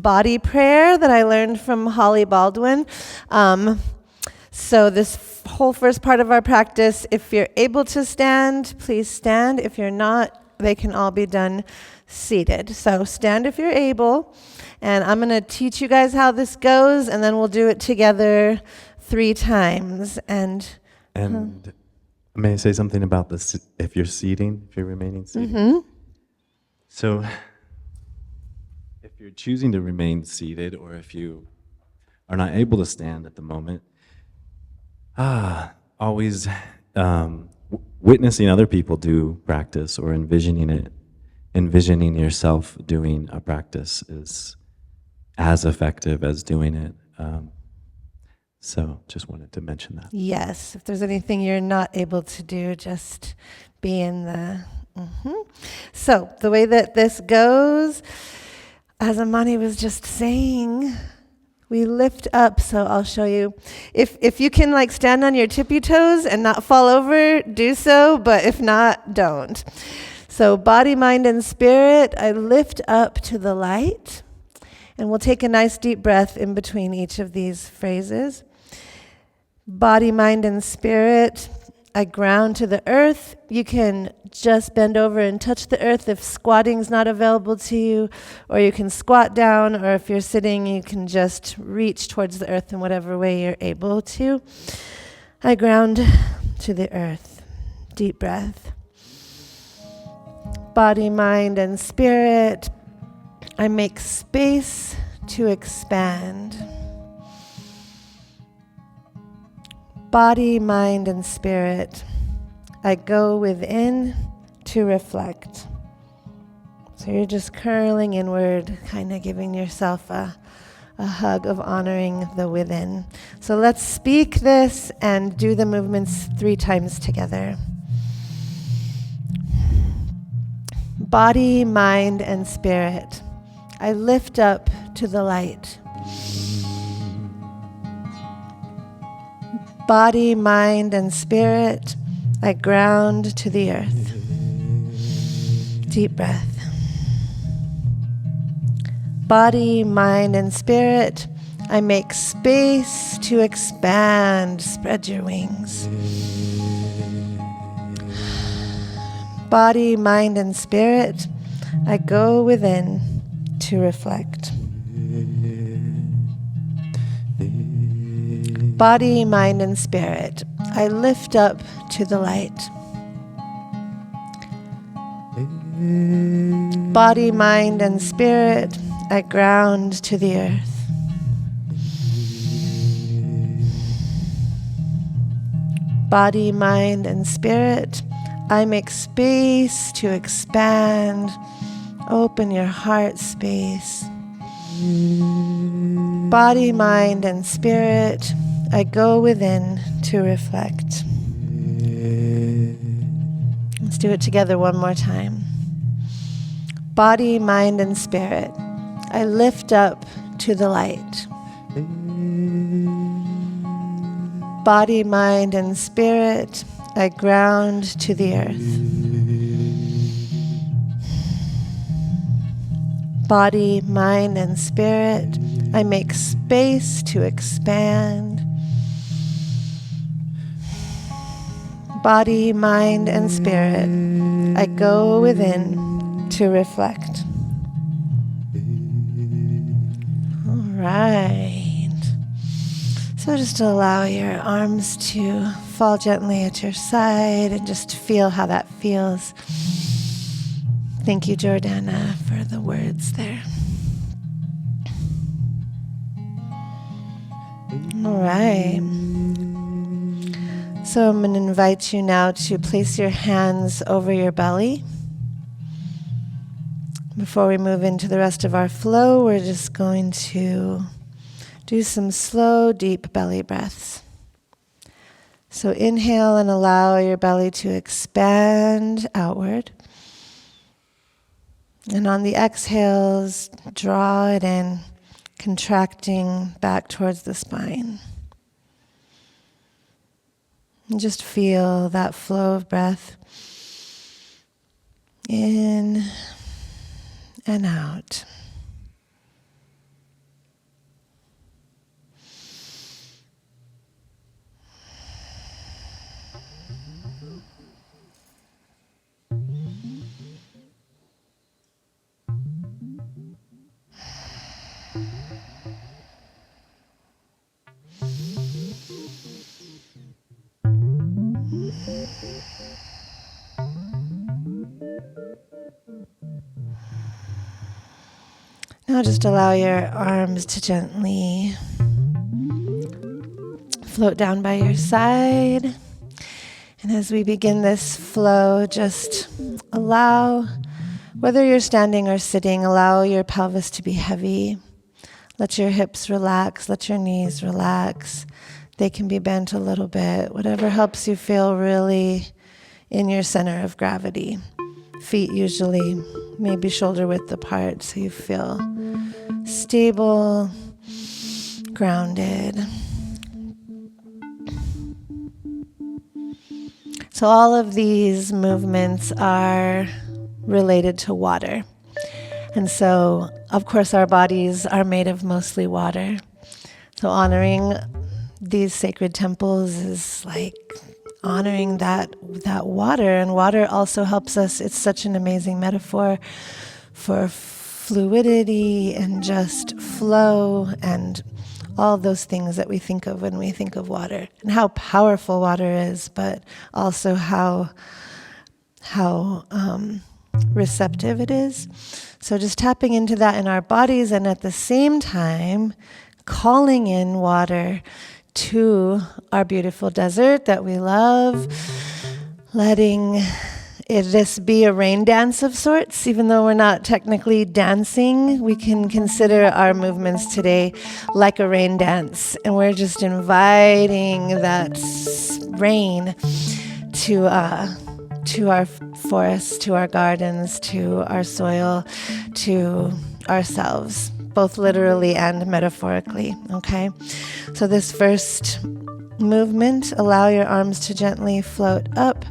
body prayer that I learned from Holly Baldwin. So this whole first part of our practice, if you're able to stand, please stand. If you're not, they can all be done seated. So stand if you're able. And I'm going to teach you guys how this goes, and then we'll do it together 3 times. And may I say something about this? If you're remaining seated. Mm-hmm. So if you're choosing to remain seated, or if you are not able to stand at the moment, always witnessing other people do practice or envisioning yourself doing a practice is as effective as doing it. So just wanted to mention that. Yes, if there's anything you're not able to do, just be in the... So the way that this goes, as Amani was just saying, we lift up. So I'll show you. If you can like stand on your tippy toes and not fall over, do so. But if not, don't. So body, mind, and spirit, I lift up to the light. And we'll take a nice deep breath in between each of these phrases. Body, mind, and spirit, I ground to the earth. You can just bend over and touch the earth if squatting's not available to you, or you can squat down, or if you're sitting, you can just reach towards the earth in whatever way you're able to. I ground to the earth. Deep breath. Body, mind, and spirit, I make space to expand. Body, mind, and spirit, I go within to reflect. So you're just curling inward, kind of giving yourself a hug of honoring the within. So let's speak this and do the movements 3 times together. Body, mind, and spirit, I lift up to the light. Body, mind, and spirit, I ground to the earth. Deep breath. Body, mind, and spirit, I make space to expand. Spread your wings. Body, mind, and spirit, I go within to reflect. Body, mind, and spirit, I lift up to the light. Body, mind, and spirit, I ground to the earth. Body, mind, and spirit, I make space to expand. Open your heart space. Body, mind, and spirit, I go within to reflect. Let's do it together one more time. Body, mind, and spirit, I lift up to the light. Body, mind, and spirit, I ground to the earth. Body, mind, and spirit, I make space to expand. Body, mind, and spirit, I go within to reflect. All right. So just allow your arms to fall gently at your side and just feel how that feels. Thank you, Jordana, for the words there. All right. So I'm going to invite you now to place your hands over your belly. Before we move into the rest of our flow, we're just going to do some slow, deep belly breaths. So inhale and allow your belly to expand outward. And on the exhales, draw it in, contracting back towards the spine. And just feel that flow of breath in and out. Now just allow your arms to gently float down by your side. And as we begin this flow, just allow, whether you're standing or sitting, allow your pelvis to be heavy. Let your hips relax, let your knees relax. They can be bent a little bit, whatever helps you feel really in your center of gravity. Feet usually maybe shoulder width apart so you feel stable, grounded. So all of these movements are related to water. And so, of course, our bodies are made of mostly water. So honoring these sacred temples is like honoring that water. And water also helps us. It's such an amazing metaphor for fluidity and just flow and all those things that we think of when we think of water, and how powerful water is, but also how receptive it is. So just tapping into that in our bodies, and at the same time calling in water to our beautiful desert that we love, letting this be a rain dance of sorts. Even though we're not technically dancing, we can consider our movements today like a rain dance. And we're just inviting that rain to our forests, to our gardens, to our soil, to ourselves, both literally and metaphorically, okay? So this first movement, allow your arms to gently float up.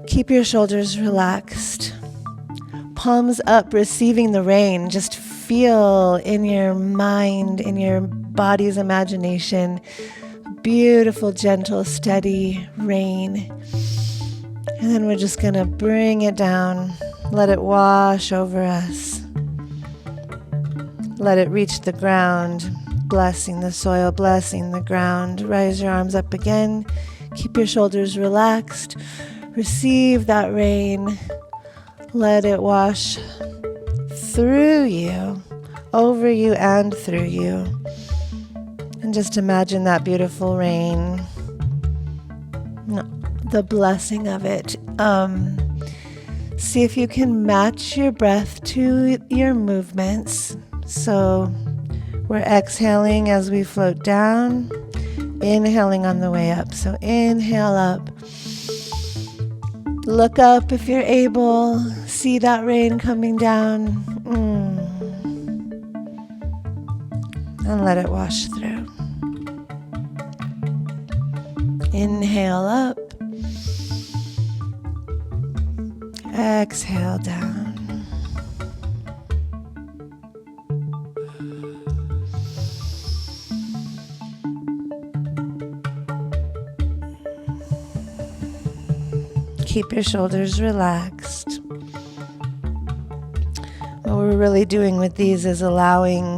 Keep your shoulders relaxed. Palms up, receiving the rain. Just feel in your mind, in your body's imagination, beautiful, gentle, steady rain. And then we're just going to bring it down. Let it wash over us. Let it reach the ground, blessing the soil, blessing the ground. Rise your arms up again. Keep your shoulders relaxed. Receive that rain. Let it wash through you, over you, and through you. And just imagine that beautiful rain, the blessing of it. See if you can match your breath to your movements. So we're exhaling as we float down, inhaling on the way up. So inhale up. Look up if you're able. See that rain coming down. And let it wash through. Inhale up. Exhale down. Keep your shoulders relaxed. What we're really doing with these is allowing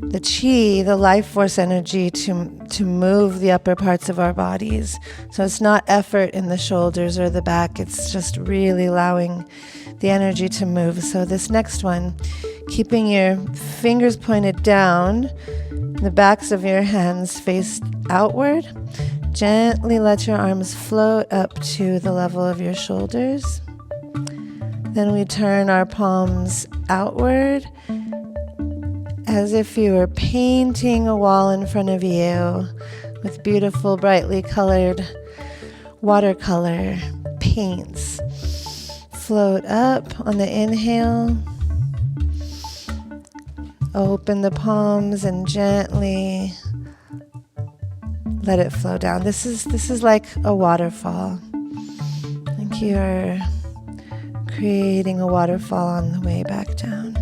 the chi, the life force energy to move the upper parts of our bodies. So it's not effort in the shoulders or the back, it's just really allowing the energy to move. So this next one, keeping your fingers pointed down, the backs of your hands faced outward. Gently let your arms float up to the level of your shoulders. Then we turn our palms outward as if you were painting a wall in front of you with beautiful, brightly colored watercolor paints. Float up on the inhale. Open the palms and gently let it flow down. This is like a waterfall. Like you're creating a waterfall on the way back down.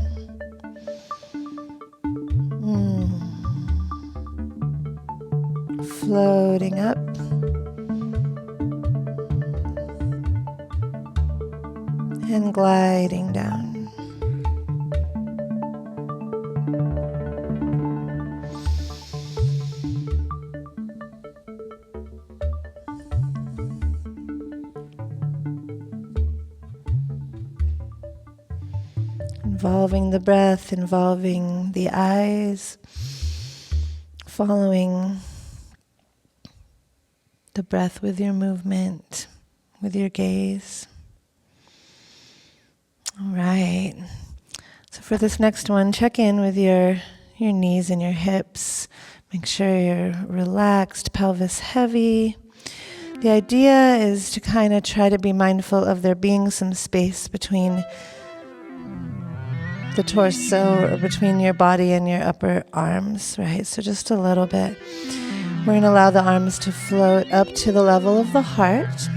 Floating up. And gliding down. involving the breath, involving the eyes, following the breath with your movement, with your gaze. All right. So for this next one, check in with your knees and your hips. Make sure you're relaxed, pelvis heavy. The idea is to kind of try to be mindful of there being some space between the torso or between your body and your upper arms, right? So just a little bit. We're going to allow the arms to float up to the level of the heart.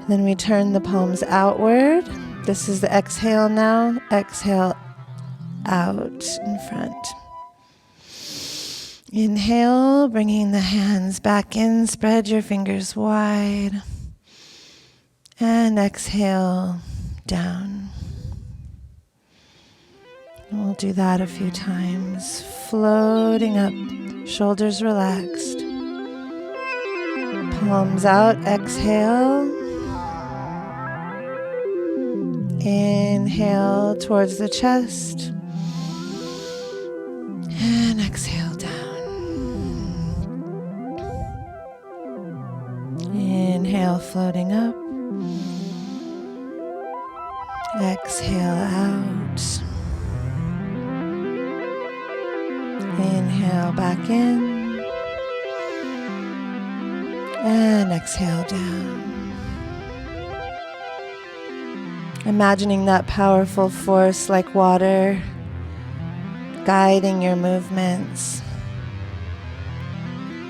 Then we turn the palms outward. This is the exhale now. Exhale out in front. Inhale, bringing the hands back in. Spread your fingers wide. And exhale down. We'll do that a few times. Floating up, shoulders relaxed. Palms out, exhale. Inhale towards the chest. And exhale down. Inhale, floating up. Exhale out. Inhale back in. And exhale down. Imagining that powerful force like water guiding your movements,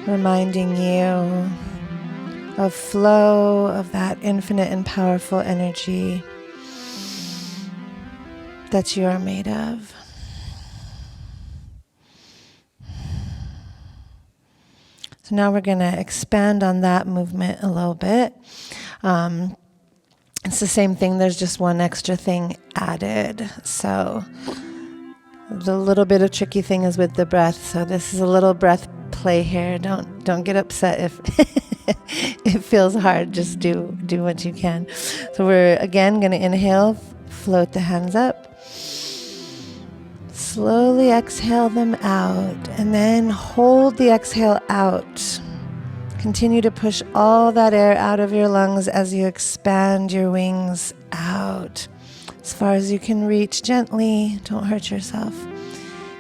reminding you of flow of that infinite and powerful energy that you are made of. So now we're going to expand on that movement a little bit. It's the same thing, there's just one extra thing added. So the little bit of tricky thing is with the breath. So this is a little breath play here. Don't get upset if it feels hard. Just do what you can. So we're again going to inhale, float the hands up. Slowly exhale them out and then hold the exhale out. Continue to push all that air out of your lungs as you expand your wings out as far as you can reach gently. Don't hurt yourself.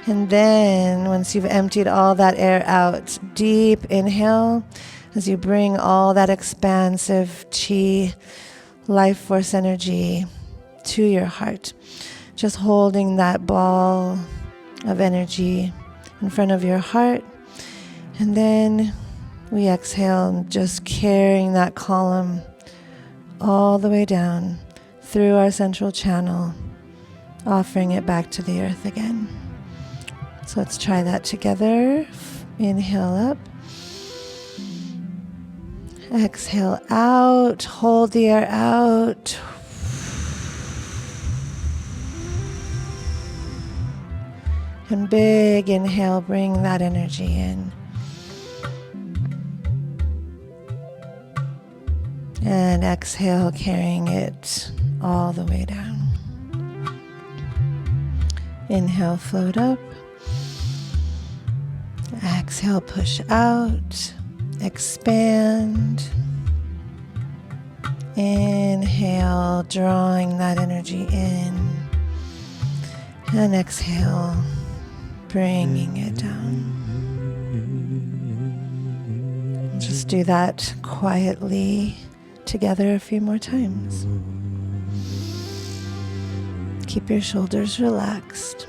And then once you've emptied all that air out, deep inhale as you bring all that expansive chi, life force energy to your heart. Just holding that ball of energy in front of your heart. And then we exhale, just carrying that column all the way down through our central channel, offering it back to the earth again. So let's try that together. Inhale up. Exhale out. Hold the air out. And big inhale, bring that energy in. And exhale, carrying it all the way down. Inhale, float up. Exhale, push out. Expand. Inhale, drawing that energy in. And exhale, bringing it down. Just do that quietly together a few more times. Keep your shoulders relaxed.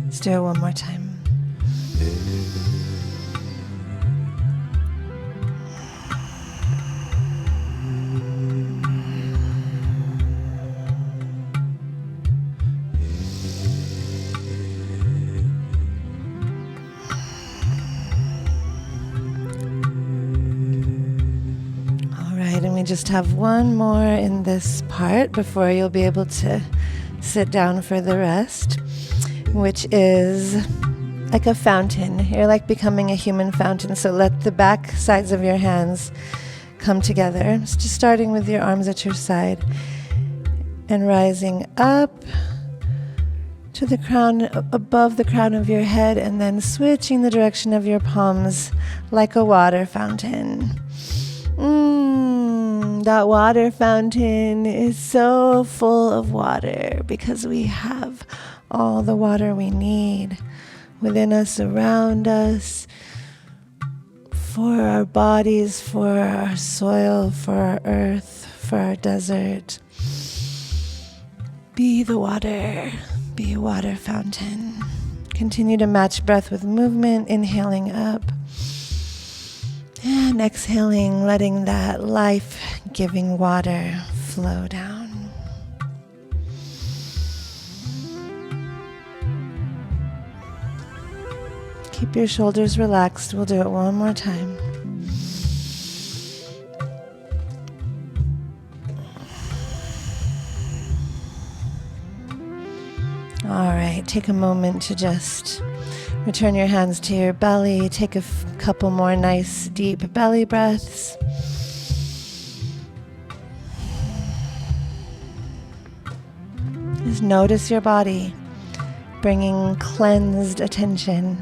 Let's do it one more time. just have one more in this part before you'll be able to sit down for the rest, which is like a fountain. You're like becoming a human fountain. So let the back sides of your hands come together. Just starting with your arms at your side and rising up to the crown, above the crown of your head, and then switching the direction of your palms like a water fountain. That water fountain is so full of water because we have all the water we need within us, around us, for our bodies, for our soil, for our earth, for our desert. Be the water. Be a water fountain. Continue to match breath with movement, inhaling up and exhaling, letting that life-giving water flow down. Keep your shoulders relaxed. We'll do it one more time. All right, take a moment to just return your hands to your belly. Take a couple more nice, deep belly breaths. Just notice your body, bringing cleansed attention,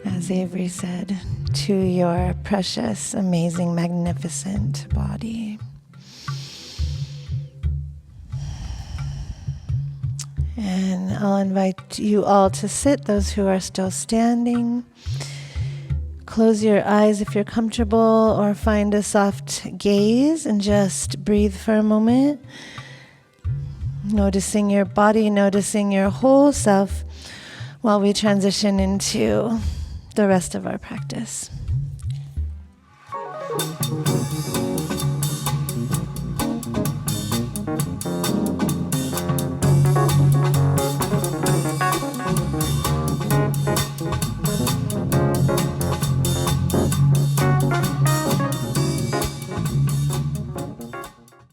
as Avery said, to your precious, amazing, magnificent body. And I'll invite you all to sit, those who are still standing. Close your eyes if you're comfortable, or find a soft gaze and just breathe for a moment. Noticing your body, noticing your whole self while we transition into the rest of our practice.